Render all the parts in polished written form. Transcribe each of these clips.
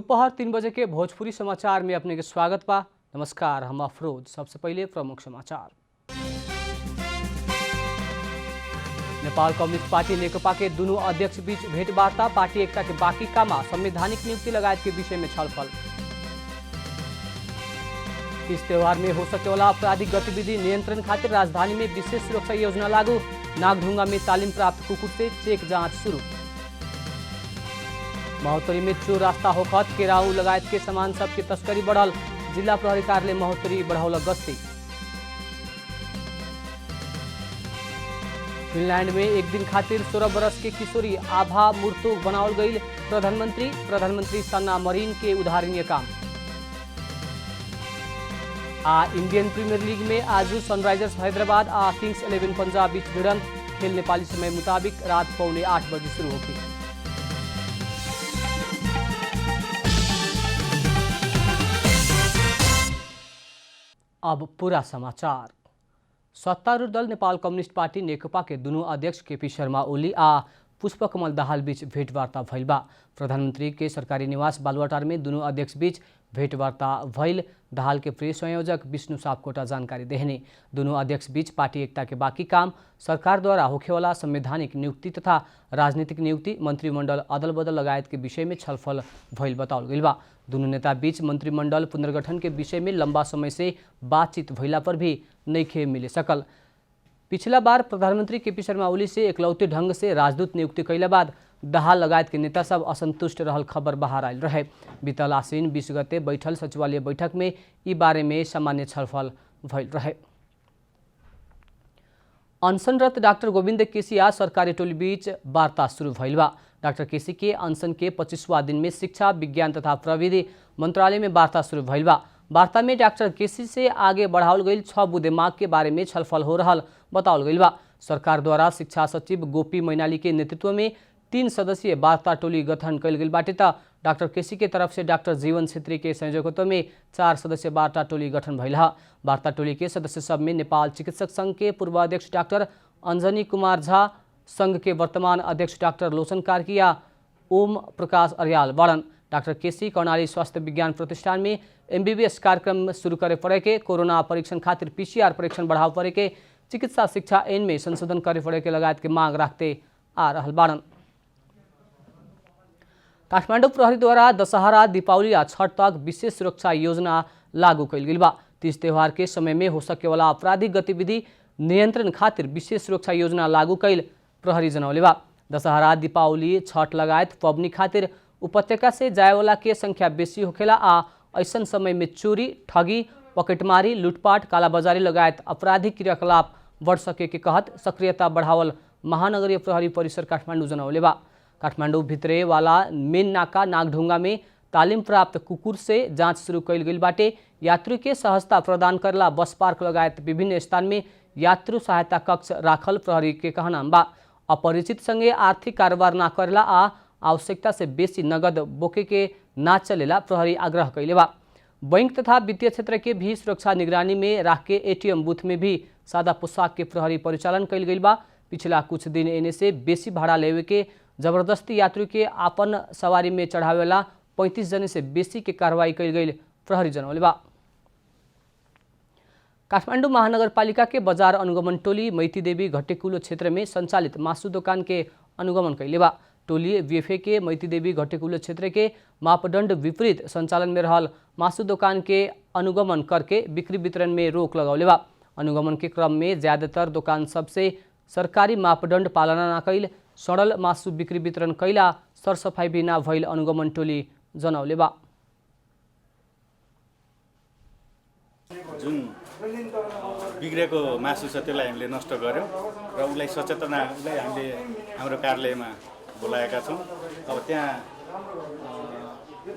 दोपहर 3 बजे के भोजपुरी समाचार में अपने के स्वागत बा। नमस्कार, हम अफरोज। सबसे पहले प्रमुख समाचार। नेपाल कम्युनिस्ट पार्टी नेकपा के दोनों अध्यक्ष बीच भेंटवार्ता, पार्टी एकता के बाकी काममा संवैधानिक नियुक्ति लगायत के विषय में छलफल। तीज त्योहार में हो सके वाला आपराधिक गतिविधि नियंत्रण खातिर राजधानी में विशेष सुरक्षा योजना लागू, नागढुंगा में तालीम प्राप्त कुकुर से चेक जांच शुरू। महोत्तरी में चोर रास्ता होखत केराऊ लगायत के सामान सब की तस्करी बढ़ल, जिला प्रहरी कार्यालय महोत्तरी बढ़ौल गश्ती। फिनलैंड में एक दिन खातिर 16 बरस के किशोरी आभा मुर्तोग बनावल गई, प्रधानमंत्री सन्ना मरीन के उदाहरणीय काम। इंडियन प्रीमियर लीग में आज सनराइजर्स हैदराबाद किंग्स 11 पंजाब बीच भिड़ंत, खेल नेपाली समय मुताबिक रात 7:45 बजे शुरू होगी। अब पूरा समाचार। सत्तारूढ़ दल नेपाल कम्युनिस्ट पार्टी नेकपा के दोनों अध्यक्ष केपी शर्मा ओली पुष्पकमल दाहाल बीच भेंटवार्ता भइल बा। प्रधानमंत्री के सरकारी निवास बालुवाटार में दोनों अध्यक्ष बीच भेंटवार्ता भइल, दाहाल के प्रेस संयोजक विष्णु सापकोटा जानकारी देहने। दोनों अध्यक्ष बीच पार्टी एकता के बाकी काम, सरकार द्वारा होखेवाला संवैधानिक नियुक्ति तथा राजनीतिक नियुक्ति, मंत्रिमंडल अदल बदल लगायत के विषय में छलफल भइल बताओल गइल बा। दोनों नेता बीच मंत्रिमंडल पुनर्गठन के विषय में लंबा समय से बातचीत भइला पर भी नइखे मिले सकल। पिछला बार प्रधानमंत्री केपी शर्मा ओली से एकलौते ढंग से राजदूत नियुक्ति कैला बाद दाहाल लगायत के नेता सब असंतुष्ट रहल खबर बाहर आयल रहे। बीतल आश्विन 20 गते बैठल सचिवालय बैठक में ई बारे में सामान्य छलफल भइल रहे। अनशनरत डॉक्टर गोविंद केसी सरकारी टोली बीच वार्ता शुरू भइल बा। डॉक्टर केसी के अनशन के 25वां दिन में शिक्षा, विज्ञान तथा प्रविधि मंत्रालय में वार्ता शुरू भइल बा। वार्ता में डॉक्टर केसी से आगे बढ़ावल गई 6 बुँदे मांग के बारे में छलफल हो रहल बताओल गइल बा। सरकार द्वारा शिक्षा सचिव गोपी मैनाली के नेतृत्व में 3 सदस्यीय वार्ता टोली गठन कल गई बाटे त डॉक्टर केसी के तरफ से डॉक्टर जीवन छेत्री के संयोजकत्व में 4 सदस्यीय वार्ता टोली गठन भइल ह। वार्ता टोली के सदस्य सब में नेपाल चिकित्सक संघ के पूर्व अध्यक्ष डॉक्टर अंजनी कुमार झा, संघ के वर्तमान अध्यक्ष डॉक्टर लोचन कार्की ओम प्रकाश अर्याल बाड़न। डॉक्टर केसी कर्णाली स्वास्थ्य विज्ञान प्रतिष्ठान में MBBS कार्यक्रम शुरू करे पड़े के, कोरोना परीक्षण खातिर PCR परीक्षण बढ़ाव पड़े के, चिकित्सा शिक्षा ऐन में संशोधन करे पड़े के लगायत के मांग रखते आ रहल बाड़न। काठमाडौँ प्रहरी द्वारा दशहरा, दीपावली आ छठ तक विशेष सुरक्षा योजना लागू कइल गइल बा। तीज त्योहार के समय में हो सके वाला आपराधिक गतिविधि नियंत्रण खातिर विशेष सुरक्षा योजना लागू कइल प्रहरी जनौले बा। दशहरा, दीपावली, छठ लगायत पबनी खातिर उपत्यका से जाएवाला के संख्या बेसी होखेला ऐसन समय में चोरी, ठगी, पकेटमारी, लूटपाट, कालाबाजारी लगायत आपराधिक क्रियाकलाप बढ़ सके के कहत सक्रियता बढ़ावल महानगरीय प्रहरी परिसर काठमाडौँ जनौले बा। काठमाडौँ भित्रे वाला मेन नाका नागढुंगा में तालीम प्राप्त कुकुर से जांच शुरू कइल गइल बाटे। यात्री के सहजता प्रदान करला बस पार्क लगायत विभिन्न स्थान में यात्रु सहायता कक्ष राखल प्रहरी के कहना बा। अपरिचित संगे आर्थिक कारोबार ना करेला आवश्यकता से बेसी नगद बोके के ना चलेला प्रहरी आग्रह कैले बा। बैंक तथा वित्तीय क्षेत्र के भी सुरक्षा निगरानी में राख के ATM बूथ में भी सादा पोशाक के प्रहरी परिचालन कैल गइल बा। पिछला कुछ दिन एने से बेसी भाड़ा लेवे के, जबरदस्ती यात्री के आपन सवारी में चढ़ावेला 35 जने से बेसी के कार्रवाई कैल गइल प्रहरी जनौले बा। काठमाडौँ महानगरपालिका के बजार अनुगमन टोली मैती देवी घट्टेकुलो क्षेत्र में संचालित मासु दोकान के अनुगमन कैले बा। टोली VFA के मैती देवी घट्टेकुलो क्षेत्र के मापदंड विपरीत संचालन में रहल मासु दोकान के अनुगमन करके बिक्री वितरण में रोक लगौले बा। अनुगमन के क्रम में ज्यादातर दुकान सबसे सरकारी मापदंड पालना न कैल, सड़ल मासु बिक्री वितरण कैला, सरसफाई भी न भइल अनुगमन टोली जनौले बा। जुन बिग्रेको मासु छ त्यसलाई हामीले नष्ट गर्यौँ र उसलाई सचेतनालाई हामीले हाम्रो कार्यालयमा बोलाएका छौँ। अब त्यहाँ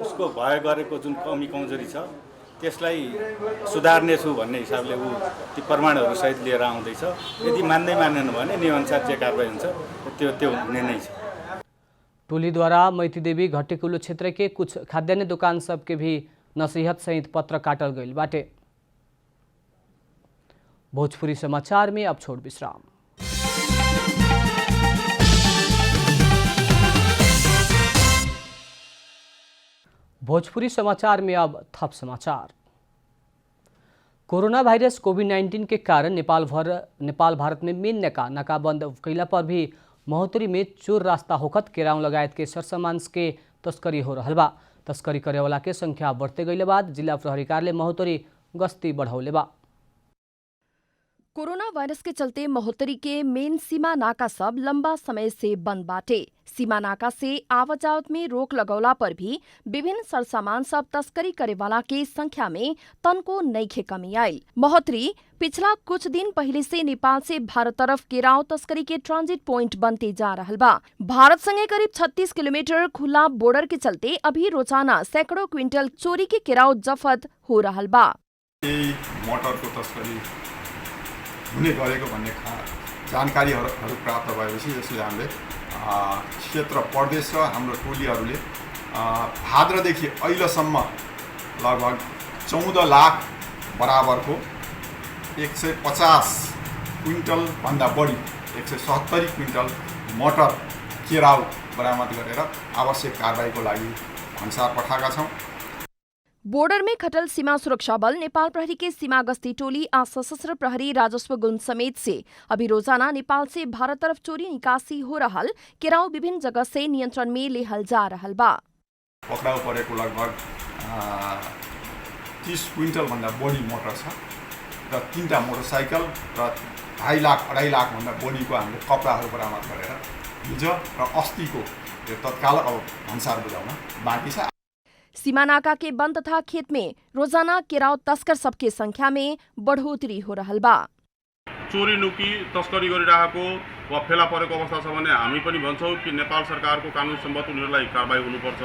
उसको भय गरेको जुन कमी कमजोरी छ त्यसलाई सुधार्नेछु भन्ने हिसाबले ऊ ती प्रमाणहरू सहित लिएर आउँदैछ। यदि मानेन भने नियमअनुसार जे कारबाही हुन्छ त्यो हुने नै छ। टोली द्वारा मैती देवी घट्टेकुलो क्षेत्र के कुछ खाद्यान्न दुकान सब के भी नसीहत सहित पत्र काटल गइल बाटे। भोजपुरी समाचार में अब छोड़ विश्राम। भोजपुरी समाचार में अब थप समाचार। कोरोना वायरस कोविड-19 के कारण नेपाल भारत में मेन नाकाबंद कैला पर भी महोत्तरी में चोर रास्ता होखत केराउ लगायत के सरसामान के तस्करी हो रहल बा। तस्करी करे वाला के संख्या बढ़ते गईले बाद जिला प्रहरी कार्यालय महोत्तरी गश्ती बढ़ौले बा। कोरोना वायरस के चलते महोत्तरी के मेन सीमा नाका सब लंबा समय से बंद बाटे। सीमा नाका से आवत जावत में रोक लगौला पर भी विभिन्न सरसामान सब तस्करी करे वाला के संख्या में तनको नइखे कमी आयल। महोत्तरी पिछला कुछ दिन पहले से नेपाल से भारत तरफ केराव तस्करी के ट्रांजिट पॉइंट बनते जा रहल बा। भारत संगे करीब 36 किलोमीटर खुला बॉर्डर के चलते अभी रोजाना सैकड़ों क्विंटल चोरी के केराव जफत हो रहल बा। मोटरको तस्करी हुने गरेको भन्ने जानकारीहरू प्राप्त भएपछि यसले हामीले क्षेत्र प्रदेश र हाम्रो टोलीहरूले भाद्रदेखि अहिलेसम्म लगभग 14 लाख बराबरको 150 क्विन्टल भन्दा बढी 170 क्विन्टल मटर केराउ बरामद गरेर आवश्यक कारबाहीको लागि भन्सार पठाएका छौँ। बोर्डर में खटल सीमा सुरक्षा बल, नेपाल प्रहरी के सीमा गश्ती टोली आ सशस्त्र प्रहरी राजस्व गुण समेत से अभी रोजाना नेपाल से भारत तरफ चोरी निकासी हो रहल केराउ विभिन्न जगह से नियंत्रण में लेहल जा रहल बा। पक्राउ परेको लगभग 30 क्विन्टल भन्दा बढी मोटर छ र 3टा मोटरसाइकल र 2.5 लाख भन्दा बढीको हामीले कपडाहरू बरामद गरेर हिजो र अस्तिको तत्काल अब भन्सार बुझाउन बाँकी छ। सीमा नाका के बंद तथा खेत में रोजाना केराव तस्कर सबके संख्या में बढ़ोतरी हो रहल बा। चोरी नुकी तस्करी गरिरहेको वा फेला परेको अवस्था छ भने हामी पनि भन्छौँ कि नेपाल सरकारको कानुन सम्बद्ध उनीहरूलाई कारबाही हुनुपर्छ,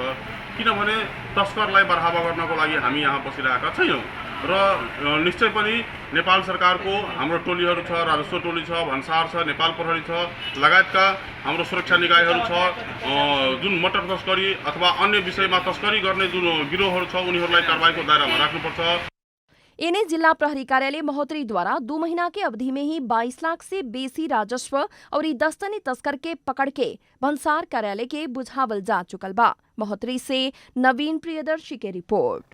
किनभने तस्करलाई बढावा गर्नको लागि हामी यहाँ बसिरहेका छैनौँ र निश्चय पनि नेपाल सरकारको हाम्रो टोलीहरू छ, राजस्व टोली छ, भन्सार छ, नेपाल प्रहरी छ लगायतका हाम्रो सुरक्षा निकायहरू छ, जुन मटर तस्करी अथवा अन्य विषयमा तस्करी गर्ने जुन गिरोहहरू छ उनीहरूलाई कारबाहीको दायरामा राख्नुपर्छ। एने जिला प्रहरी कार्यालय महोत्तरी द्वारा 2 महीना के अवधि में ही 22 लाख से बेसी राजस्व और 10 टन तस्कर के पकड़ के भन्सार कार्यालय के बुझावल जा चुकल बा। महोत्तरी से नवीन प्रियदर्शी के रिपोर्ट।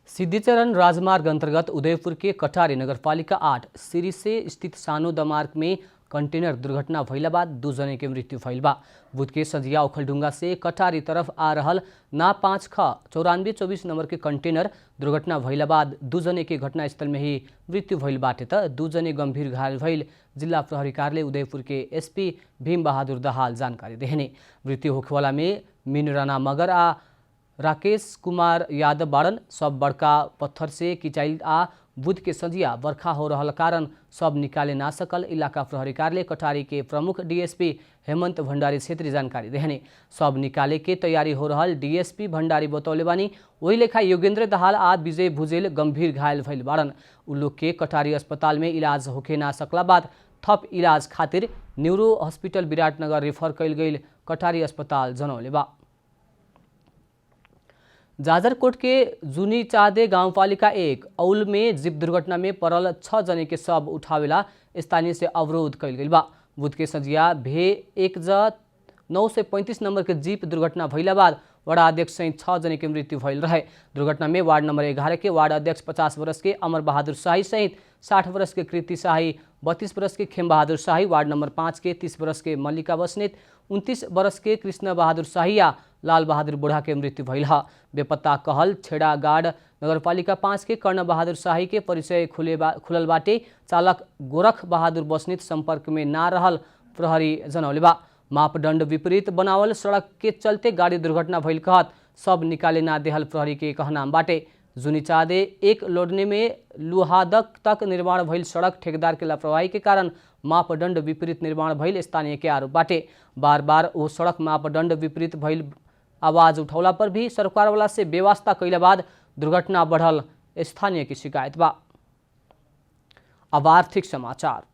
सिद्धिचरण राजमार्ग अंतर्गत उदयपुर के कटारी नगरपालिका 8 सिरी से स्थित सानो दमार्ग में कंटेनर दुर्घटना भइला बाद 2 जने के मृत्यु भइल बा। बुध के संझिया ओखलढुंगा से कटारी तरफ आ रहल ना 5 ख 9424 नंबर के कंटेनर दुर्घटना भइला बाद 2 जने के घटनास्थल में ही मृत्यु भइल बाटे त 2 जने गंभीर घायल भइल जिला प्रहरी कार्यालय उदयपुर के एसपी भीम बहादुर दाहाल जानकारी देहने। मृत्यु होखेवाला में मीन राणा मगर आ राकेश कुमार यादव बाड़न। सब बड़का पत्थर से किचाइल आ बुध के संझिया बरखा हो रहल कारण सब निकाले ना सकल इलाका प्रहरी कार्यालय कटारी के प्रमुख डीएसपी हेमंत भंडारी क्षेत्रीय जानकारी देहने। सब निकाले के तैयारी हो रहल डीएसपी भंडारी बतौले बानी। वही लेखा योगेंद्र दाहाल आ विजय भुजेल गंभीर घायल भइल बाड़न। उ लोग के कटारी अस्पताल में इलाज होखे ना सकला बाद थप इलाज खातिर न्यूरो हॉस्पिटल विराटनगर रेफर कैल गई कटारी अस्पताल जनौले बा। जाजरकोट के जुनी चादे गाउँपालिका 1 औल में जीप दुर्घटना में पड़ल 6 जने के शव उठावेला स्थानीय से अवरोध कैल गई बा। बुध के संझिया भे 1J935 नंबर के जीप दुर्घटना भइला बाद वार्ड अध्यक्ष सहित 6 जने के मृत्यु भइल रहे। दुर्घटना में वार्ड नंबर 11 के वार्ड अध्यक्ष 50 वर्ष के अमर बहादुर शाही सहित 60 वर्ष के कृति शाही, 32 वर्ष के खेम बहादुर शाही, वार्ड नंबर 5 के 30 वर्ष के मल्लिका बस्नेत, 29 वर्ष के कृष्ण बहादुर शाही या लाल बहादुर बुढ़ा के मृत्यु भइल ह। बेपत्ता कहल छेड़ागाड़ नगरपालिका 5 के कर्ण बहादुर शाही के परिचय खुलल बाटे। चालक गोरख बहादुर बस्नेत संपर्क में ना रहल प्रहरी जनौले बा। मापदंड विपरीत बनावल सड़क के चलते गाड़ी दुर्घटना भइल कहत सब निकाले ना देहल प्रहरी के कहनाम बाटे। जुनीचादे 1 लोडने में लुहादक तक निर्माण भइल सड़क ठेकेदार के लापरवाही के कारण मापदंड विपरीत निर्माण भइल स्थानीय के आरोप बाटे। बार बार वो सड़क मापदंड विपरीत भइल आवाज उठौला पर भी सरकार वाला से व्यवस्था कैला बाद दुर्घटना बढ़ल स्थानीय की शिकायत बा। अब आर्थिक समाचार।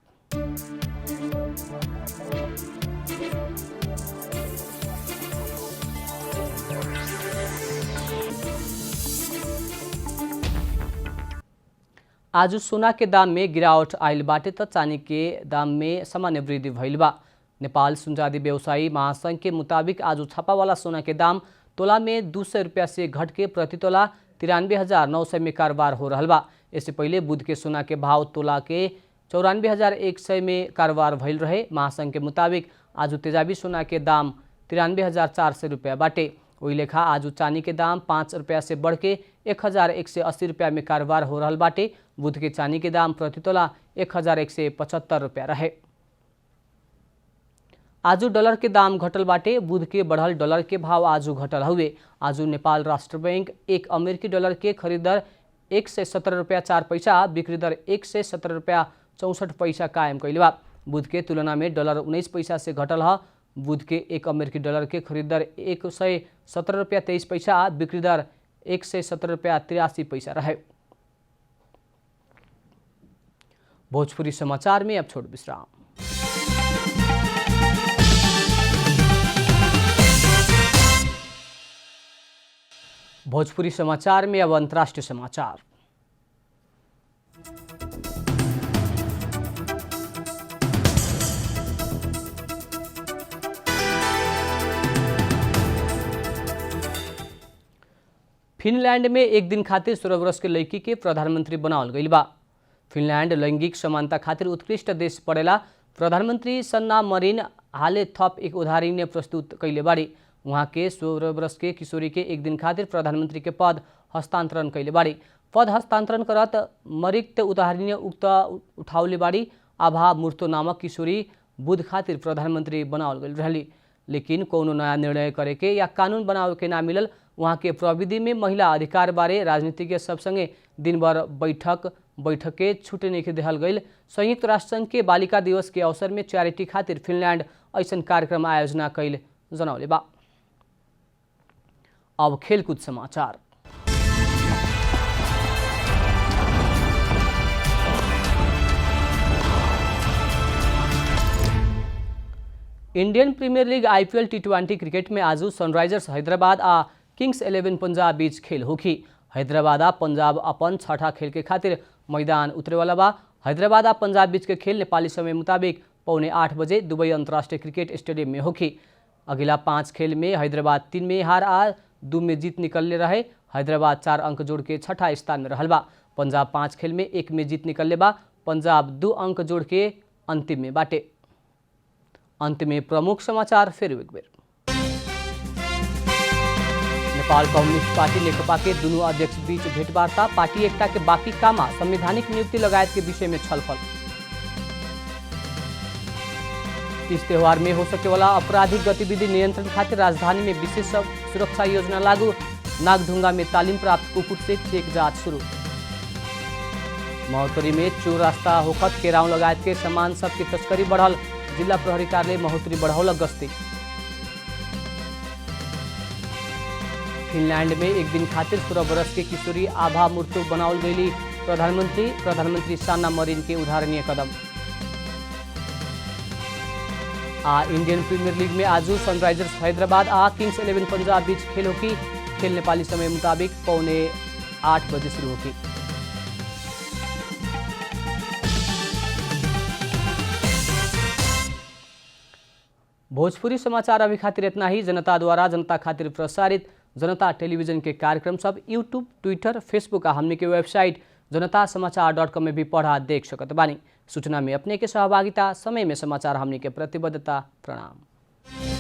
आज सोना के दाम में गिरावट आयल बाटे त चांदी के दाम में सामान्य वृद्धि भइल बा। नेपाल सुनचादी व्यवसायी महासंघ के मुताबिक आज छापावाला सोना के दाम तोला में 200 रुपया से घट के प्रति तोला 93,900 में कारोबार हो रहा बा। इससे पहले बुध के सोना के भाव तोला के 94,100 में कारोबार भइल रहे। महासंघ के मुताबिक आज तेजाबी सोना के दाम 93,400 रुपया बाटे। वही लेखा आज चांदी के दाम 5 रुपया से बढ़ के 1,180 रुपया में कारोबार हो रहा बाटे। बुध के चांदी के दाम प्रति तोला 1,175 रुपया रहे। आज डॉलर के दाम घटल बाटे। बुध के बढ़ल डॉलर के भाव आज घटल हुए। आज नेपाल राष्ट्र बैंक एक अमेरिकी डॉलर के खरीद दर 117 रुपया 4 पैसा, बिक्री दर 117 रुपया 64 पैसा कायम कैले बा। बुध के तुलना में डॉलर 19 पैसा से घटल है। बुध के एक अमेरिकी डॉलर के खरीद दर 117 रुपया 23 पैसा, बिक्री दर 117 रुपया 83 पैसा रहे। भोजपुरी समाचार में अब छोट विश्राम। भोजपुरी समाचार में अब अंतर्राष्ट्रीय समाचार। फिनलैंड में एक दिन खातिर 16 वर्ष के लड़की के प्रधानमंत्री बनावल गई बा। फिनलैंड लैंगिक समानता खातिर उत्कृष्ट देश पड़ेला। प्रधानमंत्री सन्ना मरिन हाले थप एक उदाहरणीय प्रस्तुत कैले बाड़ी। वहाँ के 16 वर्ष के किशोरी के एक दिन खातिर प्रधानमंत्री के पद हस्तांतरण कैले बाड़ी। पद हस्तांतरण करत मरिक्त उदाहरणीय उक्त उठाउले बाड़ी। आभा मूर्तो नामक किशोरी बुध खातिर प्रधानमंत्री बनावल गई रहली, लेकिन कोनो नया निर्णय करे के या कानून बनावे के ना मिलल। वहाँ के प्रविधि में महिला अधिकार बारे राजनीतिज्ञ सब संगे दिनभर बैठक के छुट्टी नहीं देहल गई। संयुक्त राष्ट्र संघ के बालिका दिवस के अवसर में चैरिटी खातिर फिनलैंड ऐसन कार्यक्रम आयोजना कैल जनौले बा। अब खेलकूद समाचार। Indian Premier League IPL T20 क्रिकेट में आज सनराइजर्स हैदराबाद आ किंग्स 11 पंजाब बीच खेल होगी। हैदराबाद आ पंजाब अपन छठा खेल के खातिर मैदान उतरेवाला बा। हैदराबाद आ पंजाब बीच के खेल नेपाली समय मुताबिक 7:45 बजे दुबई अंतर्राष्ट्रीय क्रिकेट स्टेडियम में होगी। अगला 5 खेल में हैदराबाद 3 में हार आ 2 में जीत निकलले रहे। हैदराबाद 4 अंक जोड़ के छठा स्थान में रहल बा। पंजाब 5 खेल में 1 में जीत निकलले बा। पंजाब 2 अंक जोड़ के अंतिम में बाटे। अंत में प्रमुख समाचार फिर एक बेर। नेपाल कम्युनिस्ट पार्टी नेकपा के दुनू अध्यक्ष बीच भेंटवार्ता। पार्टी एकता के बाकी कामा संवैधानिक नियुक्ति लगायत के विषय में छलफल। इस त्योहार में हो सके वाला आपराधिक गतिविधि नियंत्रण खातिर राजधानी में विशेष सुरक्षा योजना लागू। नागढुंगा में तालीम प्राप्त कुकुर से चेक जांच शुरू। महोत्तरी में चोर रास्ता होखत केराव लगायत के सामान सब की तस्करी बढ़ल। जिला प्रहरी कार्यालय महोत्तरी बढ़ौलक गश्ती। फिनलैंड में एक दिन खातिर 16 वर्ष के किशोरी आभा मूर्तो बनावल गई। प्रधानमंत्री सन्ना मरिन के उदाहरणीय कदम। इंडियन प्रीमियर लीग में आज सनराइजर्स हैदराबाद आ किंग्स 11 पंजाब बीच खेल होगी। खेल नेपाली समय मुताबिक 7:45 बजे शुरू होगी। भोजपुरी समाचार अभी खातिर इतना ही। जनता द्वारा जनता खातिर प्रसारित जनता टेलीविजन के कार्यक्रम सब यूट्यूब, ट्विटर, फेसबुक आ हमने के वेबसाइट जनतासमाचार.com में भी पढ़ा देख सकत बानी। सूचना में अपने के सहभागिता, समय में समाचार हमने के प्रतिबद्धता। प्रणाम।